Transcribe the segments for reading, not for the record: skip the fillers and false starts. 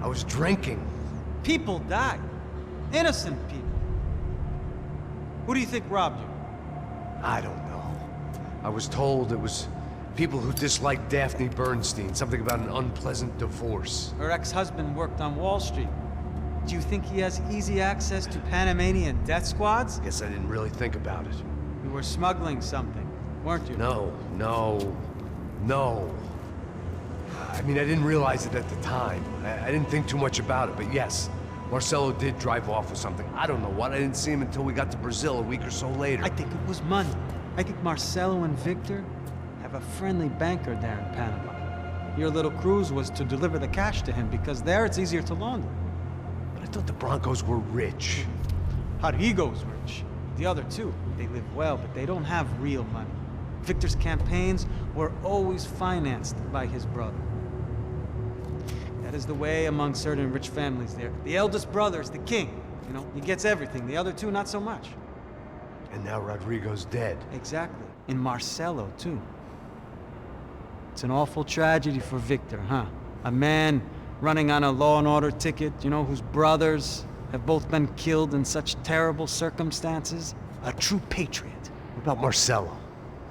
I was drinking. People died. Innocent people. Who do you think robbed you? I don't know. I was told it was people who disliked Daphne Bernstein, something about an unpleasant divorce. Her ex-husband worked on Wall Street. Do you think he has easy access to Panamanian death squads? Guess I didn't really think about it. You were smuggling something, weren't you? No. I mean, I didn't realize it at the time. I didn't think too much about it, but yes, Marcelo did drive off with something. I don't know what. I didn't see him until we got to Brazil a week or so later. I think it was money. I think Marcelo and Victor have a friendly banker there in Panama. Your little cruise was to deliver the cash to him because there it's easier to launder. But I thought the Brancos were rich. Rodrigo's rich. The other two, they live well, but they don't have real money. Victor's campaigns were always financed by his brother. That is the way among certain rich families there. The eldest brother is the king. You know, he gets everything. The other two, not so much. And now Rodrigo's dead. Exactly. And Marcelo, too. It's an awful tragedy for Victor, huh? A man running on a law and order ticket, you know, whose brothers have both been killed in such terrible circumstances. A true patriot. What about Marcelo?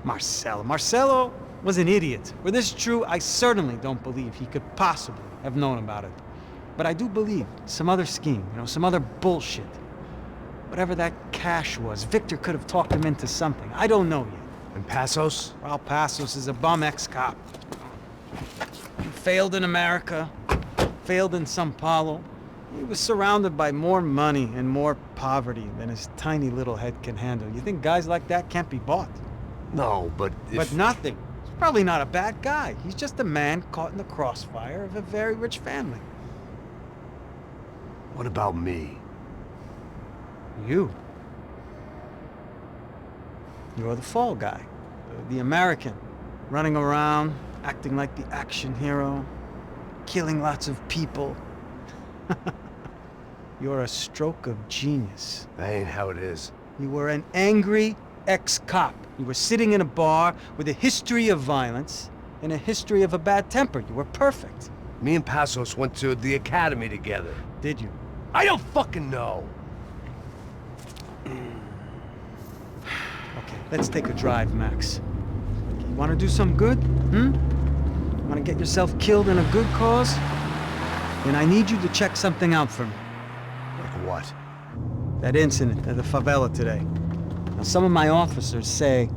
Marcelo was an idiot. Were this true, I certainly don't believe he could possibly have known about it. But I do believe some other scheme, you know, some other bullshit. Whatever that cash was, Victor could have talked him into something. I don't know yet. And Passos? Well, Passos is a bum ex-cop. He failed in America, failed in Sao Paulo. He was surrounded by more money and more poverty than his tiny little head can handle. You think guys like that can't be bought? No, but if... But nothing. He's probably not a bad guy. He's just a man caught in the crossfire of a very rich family. What about me? You. You're the fall guy. The American. Running around, acting like the action hero. Killing lots of people. You're a stroke of genius. That ain't how it is. You were an angry ex-cop. You were sitting in a bar with a history of violence and a history of a bad temper. You were perfect. Me and Passos went to the academy together. Did you? I don't fucking know. Okay, let's take a drive, Max. Okay, you want to do some good? Want to get yourself killed in a good cause? Then I need you to check something out for me. Like what? That incident at the favela today. Now, some of my officers say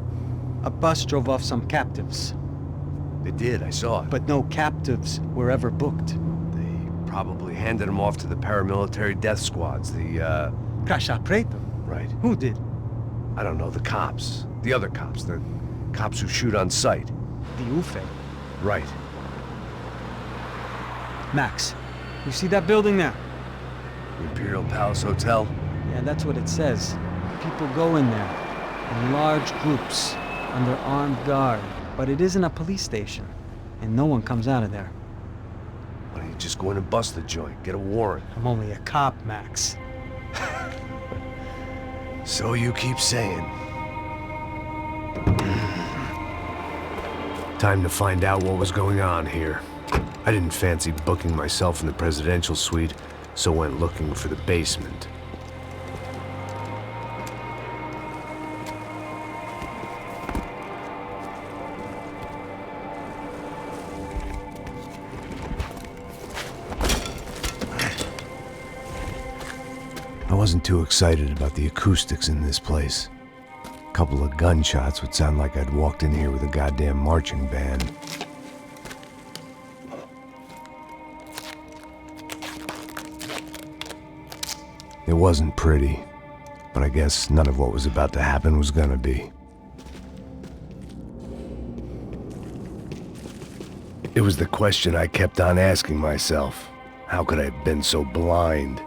a bus drove off some captives. They did, I saw it. But no captives were ever booked. They probably handed them off to the paramilitary death squads, the, Caixa Preta? Right. Who did? I don't know, the cops. The other cops, the cops who shoot on sight. The UFE. Right. Max, you see that building there? The Imperial Palace Hotel? Yeah, that's what it says. People go in there in large groups under armed guard. But it isn't a police station, and no one comes out of there. Why don't you just go in and bust the joint, get a warrant? I'm only a cop, Max. So you keep saying. Time to find out what was going on here. I didn't fancy booking myself in the presidential suite, so went looking for the basement. I wasn't too excited about the acoustics in this place. A couple of gunshots would sound like I'd walked in here with a goddamn marching band. It wasn't pretty, but I guess none of what was about to happen was gonna be. It was the question I kept on asking myself. How could I have been so blind?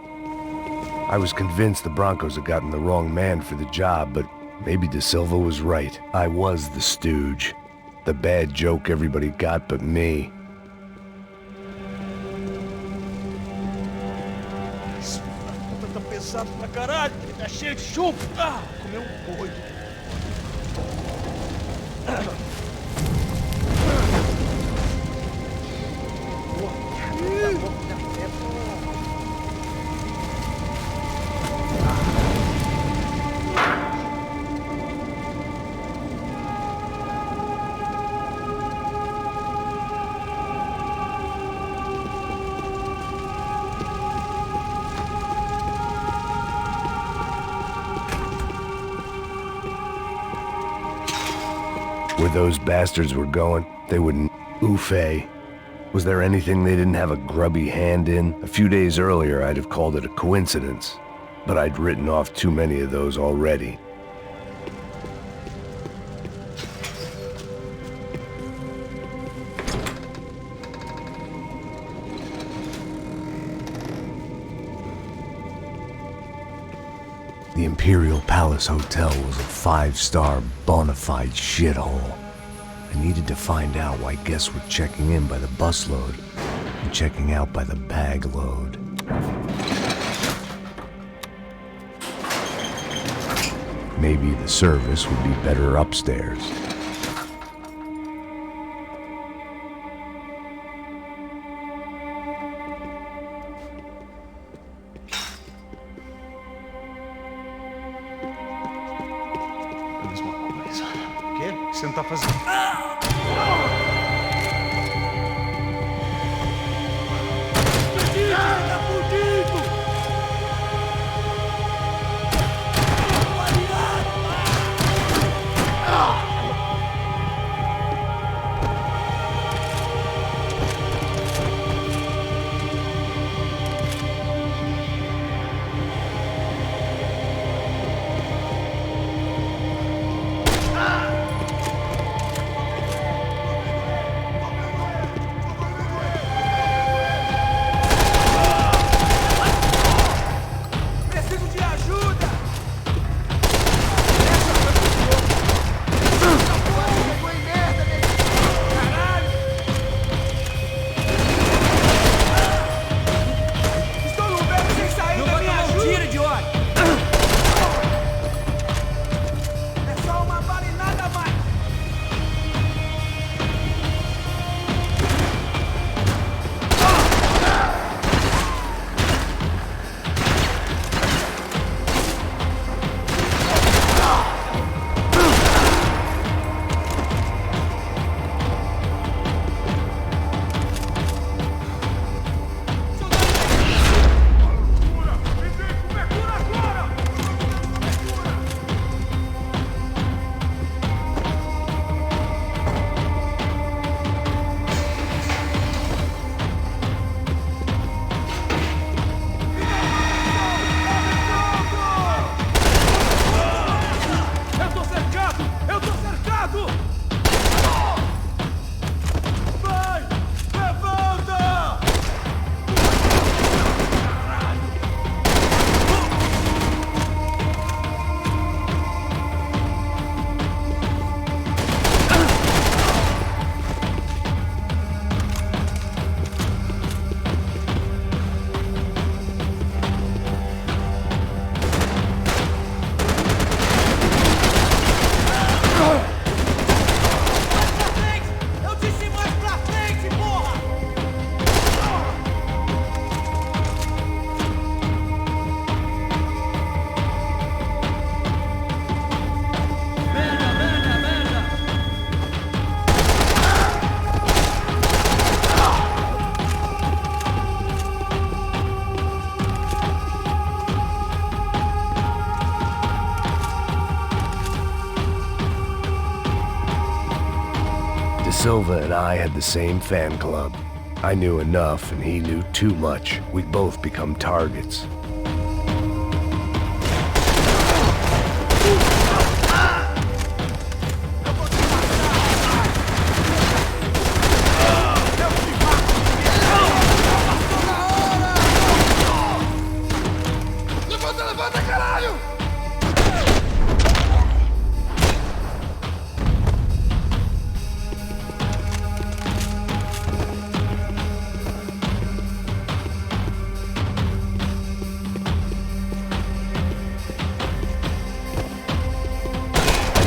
I was convinced the Brancos had gotten the wrong man for the job, but maybe De Silva was right. I was the stooge. The bad joke everybody got but me. Where those bastards were going, they wouldn't oof-ay. Was there anything they didn't have a grubby hand in? A few days earlier, I'd have called it a coincidence, but I'd written off too many of those already. The Imperial Palace Hotel was a 5-star bona fide shithole. I needed to find out why guests were checking in by the busload and checking out by the bag load. Maybe the service would be better upstairs. O quê? O que você não tá fazendo? Silva and I had the same fan club. I knew enough and he knew too much. We'd both become targets.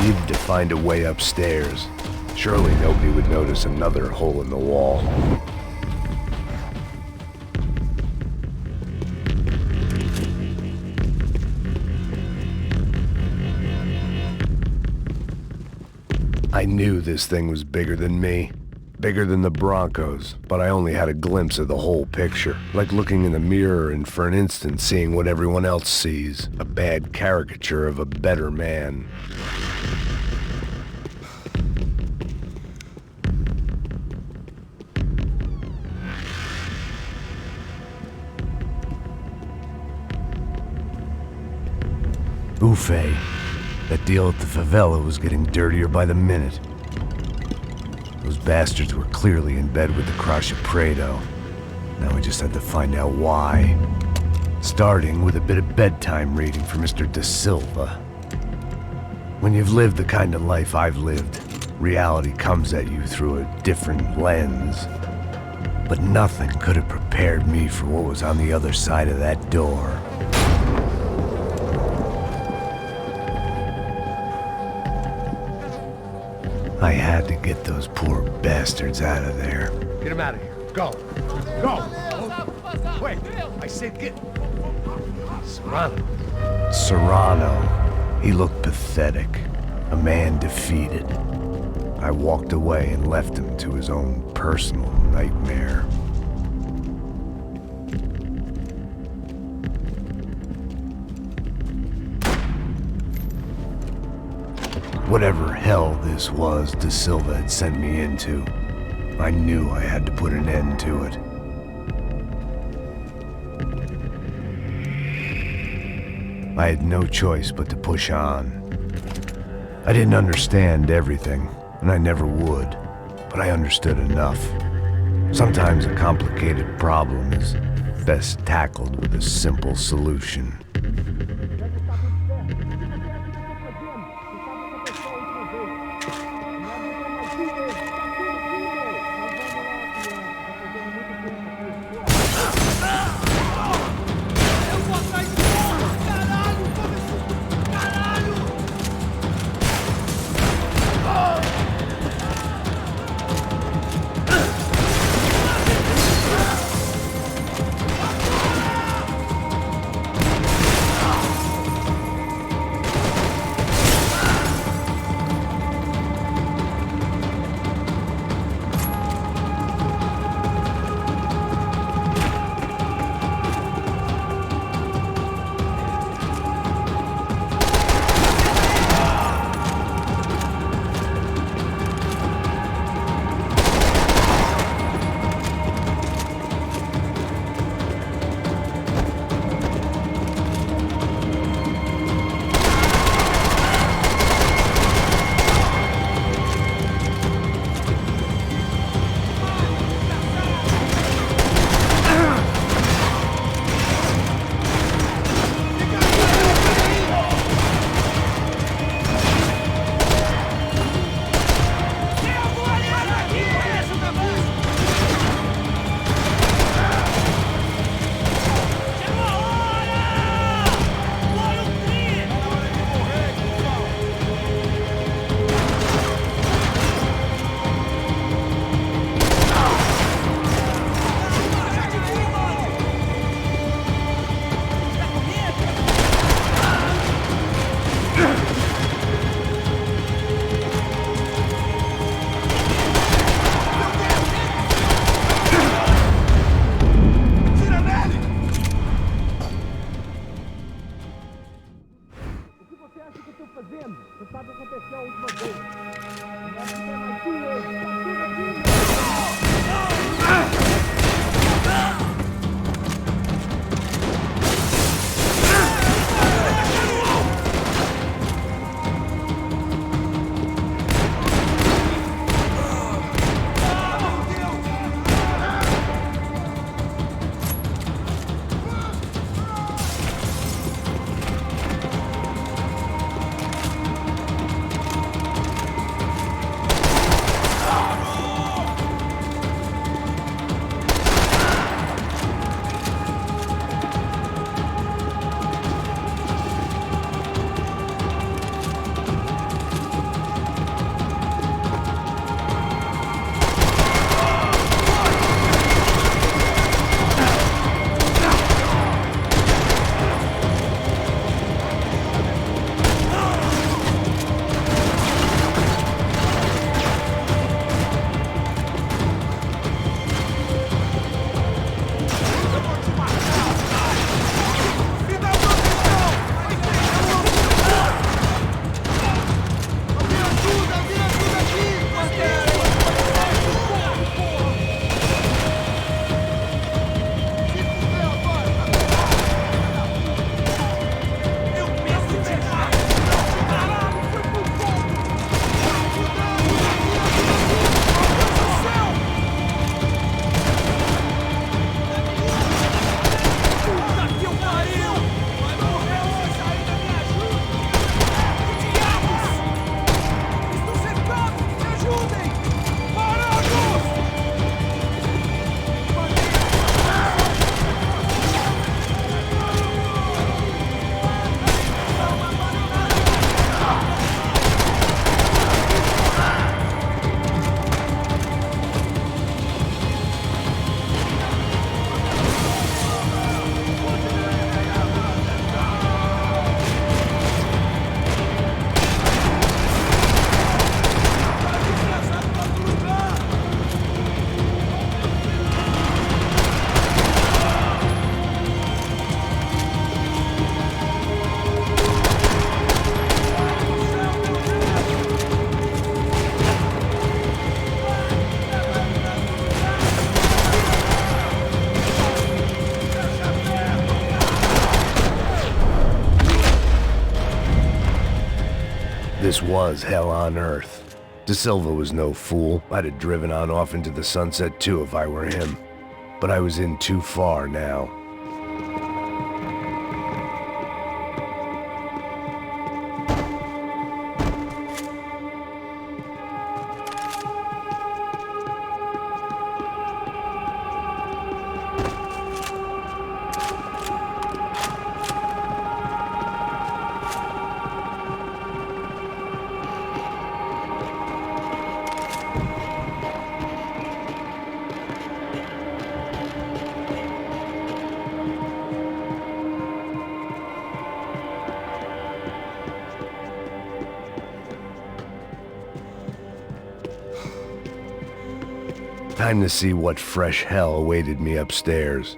Needed to find a way upstairs. Surely nobody would notice another hole in the wall. I knew this thing was bigger than me. Bigger than the Broncos, but I only had a glimpse of the whole picture. Like looking in the mirror and for an instant seeing what everyone else sees. A bad caricature of a better man. Buffet. That deal at the favela was getting dirtier by the minute. Those bastards were clearly in bed with the Crusher Prado. Now we just had to find out why. Starting with a bit of bedtime reading for Mr. Da Silva. When you've lived the kind of life I've lived, reality comes at you through a different lens. But nothing could have prepared me for what was on the other side of that door. I had to get those poor bastards out of there. Get him out of here. Go. Go. Wait. I said get... Serrano. Serrano. He looked pathetic. A man defeated. I walked away and left him to his own personal nightmare. Whatever hell this was Da Silva had sent me into, I knew I had to put an end to it. I had no choice but to push on. I didn't understand everything, and I never would, but I understood enough. Sometimes a complicated problem is best tackled with a simple solution. This was hell on earth. De Silva was no fool. I'd have driven on off into the sunset too if I were him. But I was in too far now. Time to see what fresh hell awaited me upstairs.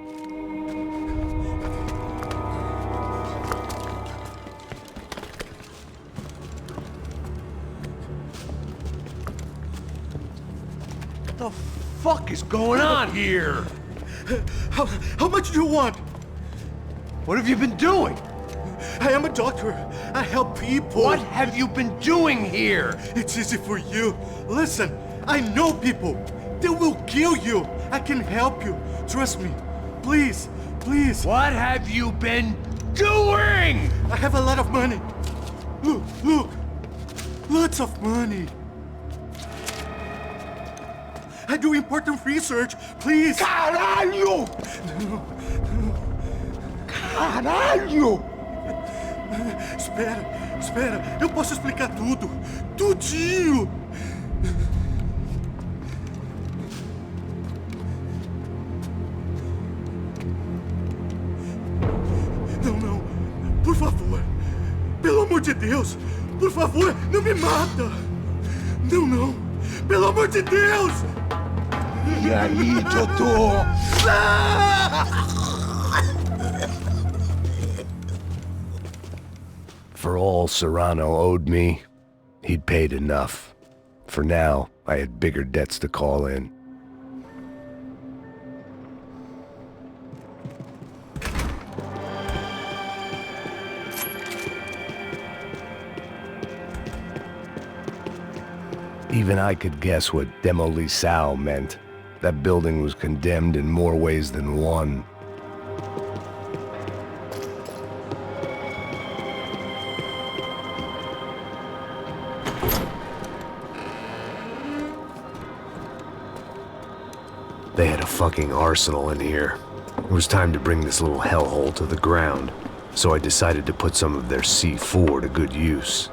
What the fuck is going on here? How much do you want? What have you been doing? I am a doctor. I help people. What have you been doing here? It's easy for you. Listen, I know people. They will kill you. I can help you. Trust me. Please, please. What have you been doing? I have a lot of money. Look, look. Lots of money. I do important research. Please. Caralho! Caralho! Espera, espera. Eu posso explicar tudo. Tudinho. Não. Por favor. Pelo amor de Deus. Por favor, não me mata. Não. Pelo amor de Deus. E aí, doutor? For all Serrano owed me, he'd paid enough. For now, I had bigger debts to call in. Even I could guess what demolição meant. That building was condemned in more ways than one. They had a fucking arsenal in here. It was time to bring this little hellhole to the ground, so I decided to put some of their C4 to good use.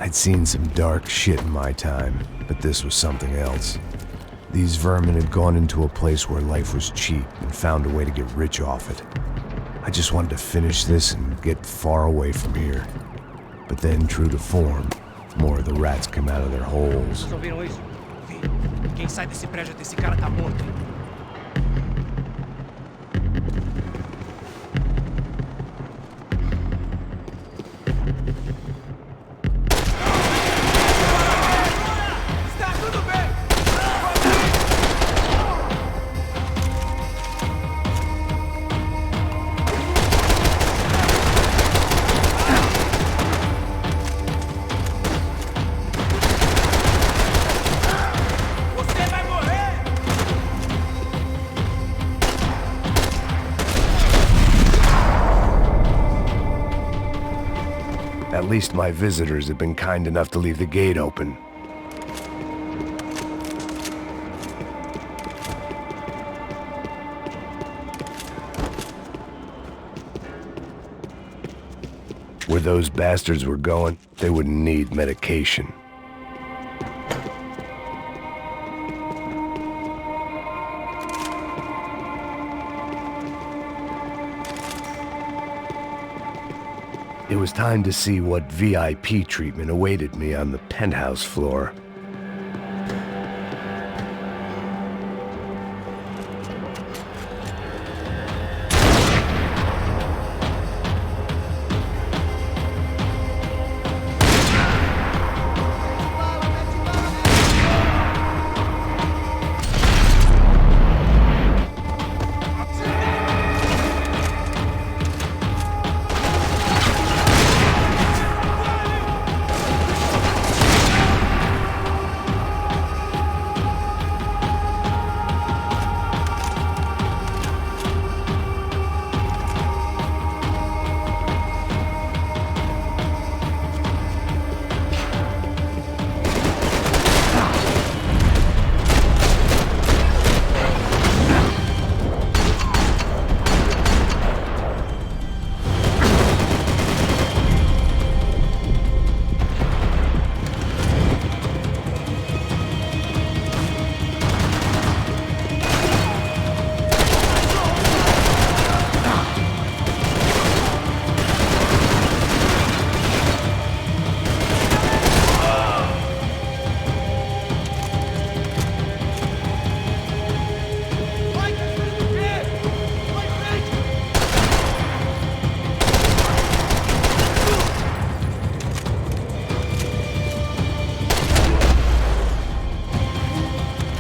I'd seen some dark shit in my time, but this was something else. These vermin had gone into a place where life was cheap and found a way to get rich off it. I just wanted to finish this and get far away from here. But then, true to form, more of the rats came out of their holes. Vocês ouviram isso? Vi. Quem sai desse prédio desse cara tá morto. At least my visitors had been kind enough to leave the gate open. Where those bastards were going, they wouldn't need medication. It was time to see what VIP treatment awaited me on the penthouse floor.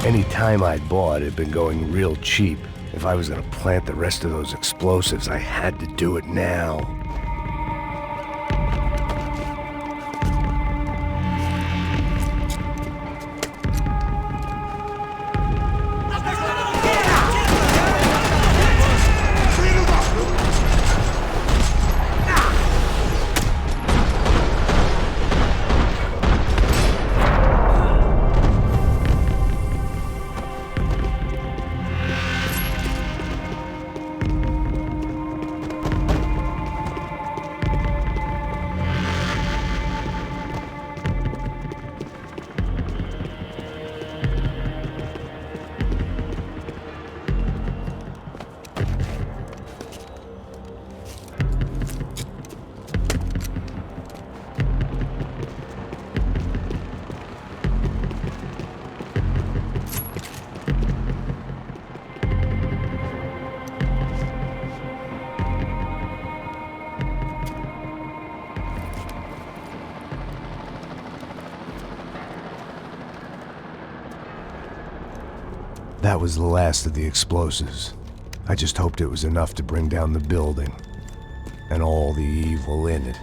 Any time I'd bought had been going real cheap. If I was gonna plant the rest of those explosives, I had to do it now. That was the last of the explosives. I just hoped it was enough to bring down the building and all the evil in it.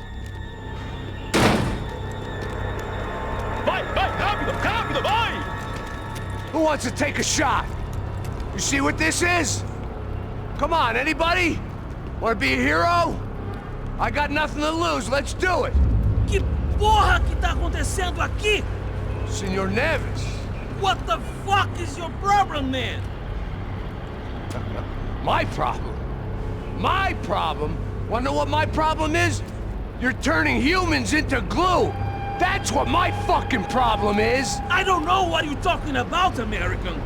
Vai, vai, rápido, rápido, vai! Who wants to take a shot? You see what this is? Come on, anybody? Want to be a hero? I got nothing to lose, let's do it! Que porra que tá acontecendo aqui? Senor Neves. What the fuck is your problem, man? My problem? My problem? Wanna know what my problem is? You're turning humans into glue! That's what my fucking problem is! I don't know what you're talking about, American.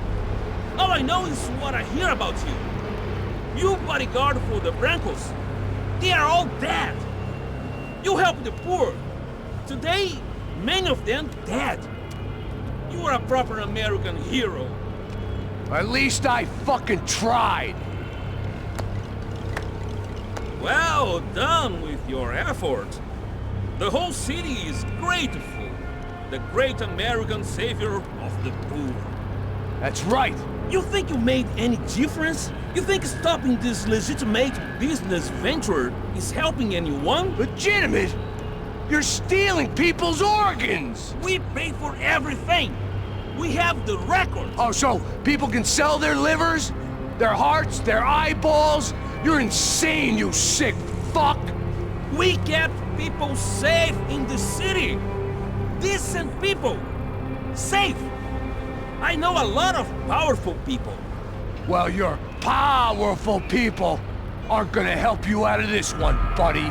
All I know is what I hear about you. You bodyguard for the Brancos. They are all dead. You help the poor. Today, many of them dead. You are a proper American hero. At least I fucking tried. Well done with your effort. The whole city is grateful. The great American savior of the poor. That's right. You think you made any difference? You think stopping this legitimate business venture is helping anyone? Legitimate? You're stealing people's organs! We pay for everything. We have the records. Oh, so people can sell their livers? Their hearts? Their eyeballs? You're insane, you sick fuck! We kept people safe in the city. Decent people. Safe. I know a lot of powerful people. Well, your powerful people aren't gonna help you out of this one, buddy.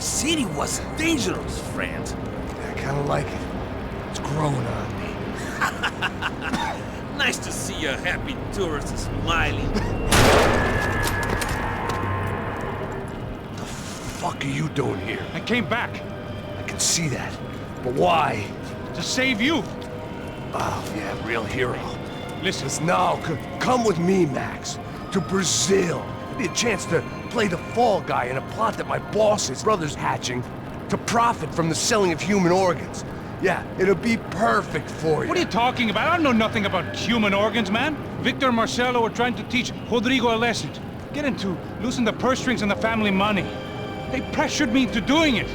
The city was dangerous, friend. I kinda like it. It's growing on me. Nice to see a happy tourist smiling. What the fuck are you doing here? I came back I can see that. But why? to save you. Oh, yeah, real hero. Listen, Listen, now, come with me, Max. To Brazil. Be a chance to play the fall guy in a plot that my boss's brother's hatching to profit from the selling of human organs. Yeah, it'll be perfect for you. what are you talking about? I don't know nothing about human organs, man. Victor and Marcelo were trying to teach Rodrigo a lesson. Get him to loosen the purse strings on the family money. They pressured me into doing it.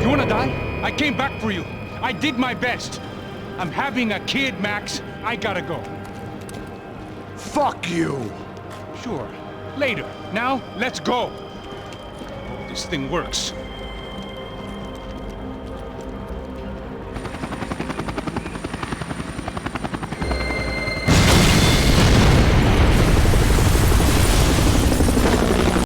You wanna die? I came back for you. I did my best. I'm having a kid, Max. I gotta go. Fuck you! Sure. Later. Now, let's go. Hope this thing works.